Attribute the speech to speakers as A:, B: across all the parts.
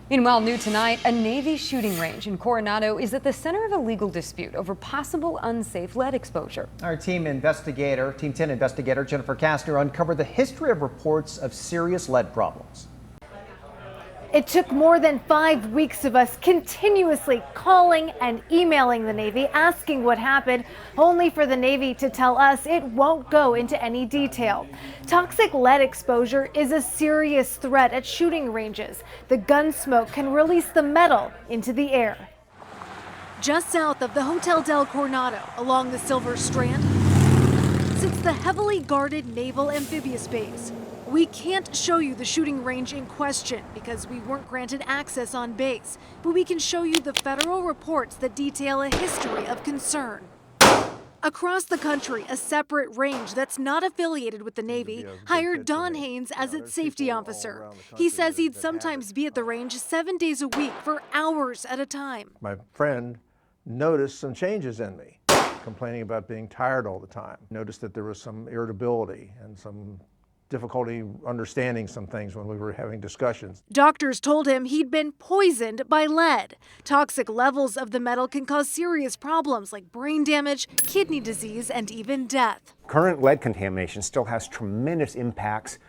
A: Meanwhile, new tonight, a Navy shooting range in Coronado is at the center of a legal dispute over possible unsafe lead exposure.
B: Our Team 10 investigator Jennifer Kastner uncovered the history of reports of serious lead problems.
C: It took more than 5 weeks of us continuously calling and emailing the Navy, asking what happened, only for the Navy to tell us it won't go into any detail. Toxic lead exposure is a serious threat at shooting ranges. The gun smoke can release the metal into the air. Just south of the Hotel del Coronado, along the Silver Strand, sits the heavily guarded naval amphibious base. We can't show you the shooting range in question because we weren't granted access on base, but we can show you the federal reports that detail a history of concern. Across the country, a separate range that's not affiliated with the Navy hired Don Haynes as its safety officer. He says he'd sometimes be at the range 7 days a week for hours at a time.
D: My friend noticed some changes in me, complaining about being tired all the time. Noticed that there was some irritability and some difficulty understanding some things when we were having discussions.
C: Doctors told him he'd been poisoned by lead. Toxic levels of the metal can cause serious problems like brain damage, kidney disease, and even death.
E: Current lead contamination still has tremendous impacts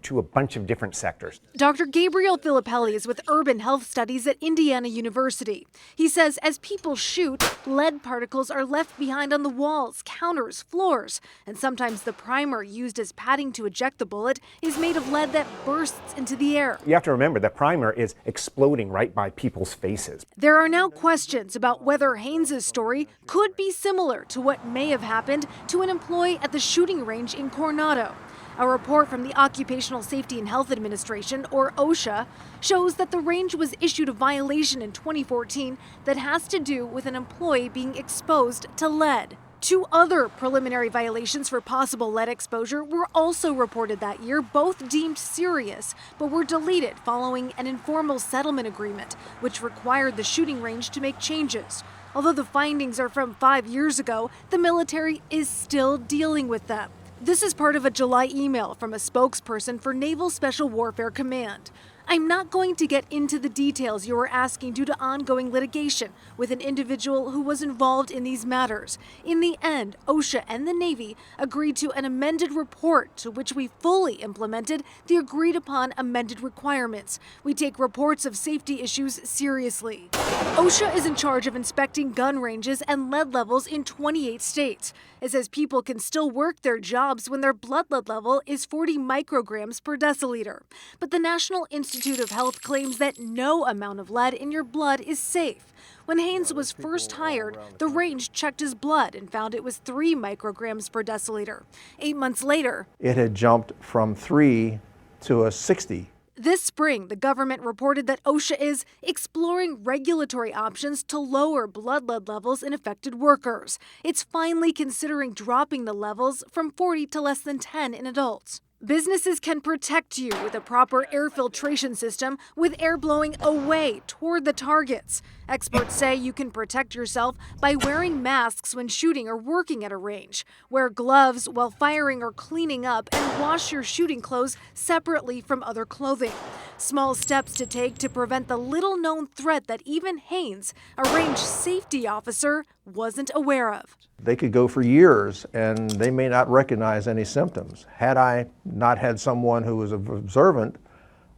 E: to a bunch of different sectors.
C: Dr. Gabriel Filippelli is with Urban Health Studies at Indiana University. He says as people shoot, lead particles are left behind on the walls, counters, floors, and sometimes the primer used as padding to eject the bullet is made of lead that bursts into the air.
E: You have to remember the primer is exploding right by people's faces.
C: There are now questions about whether Haynes' story could be similar to what may have happened to an employee at the shooting range in Coronado. A report from the Occupational Safety and Health Administration, or OSHA, shows that the range was issued a violation in 2014 that has to do with an employee being exposed to lead. 2 other preliminary violations for possible lead exposure were also reported that year, both deemed serious, but were deleted following an informal settlement agreement, which required the shooting range to make changes. Although the findings are from 5 years ago, the military is still dealing with them. This is part of a July email from a spokesperson for Naval Special Warfare Command. I'm not going to get into the details you are asking due to ongoing litigation with an individual who was involved in these matters. In the end, OSHA and the Navy agreed to an amended report to which we fully implemented the agreed upon amended requirements. We take reports of safety issues seriously. OSHA is in charge of inspecting gun ranges and lead levels in 28 states. It says people can still work their jobs when their blood lead level is 40 micrograms per deciliter. But the National Institute of Health claims that no amount of lead in your blood is safe. When Haynes was first hired, the range checked his blood and found it was 3 micrograms per deciliter. 8 months later,
D: it had jumped from 3 to a 60.
C: This spring, the government reported that OSHA is exploring regulatory options to lower blood lead levels in affected workers. It's finally considering dropping the levels from 40 to less than 10 in adults. Businesses can protect you with a proper air filtration system with air blowing away toward the targets. Experts say you can protect yourself by wearing masks when shooting or working at a range. Wear gloves while firing or cleaning up, and wash your shooting clothes separately from other clothing. Small steps to take to prevent the little-known threat that even Haynes, a range safety officer, wasn't aware of.
D: They could go for years and they may not recognize any symptoms. Had I not had someone who was observant,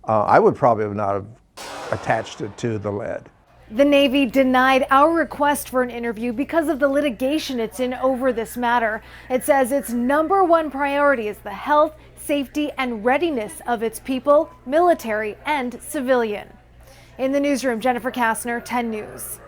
D: I would probably have not have attached it to the lead.
C: The Navy denied our request for an interview because of the litigation it's in over this matter. It says its #1 priority is the health, safety, and readiness of its people, military and civilian. In the newsroom, Jennifer Kastner, 10 News.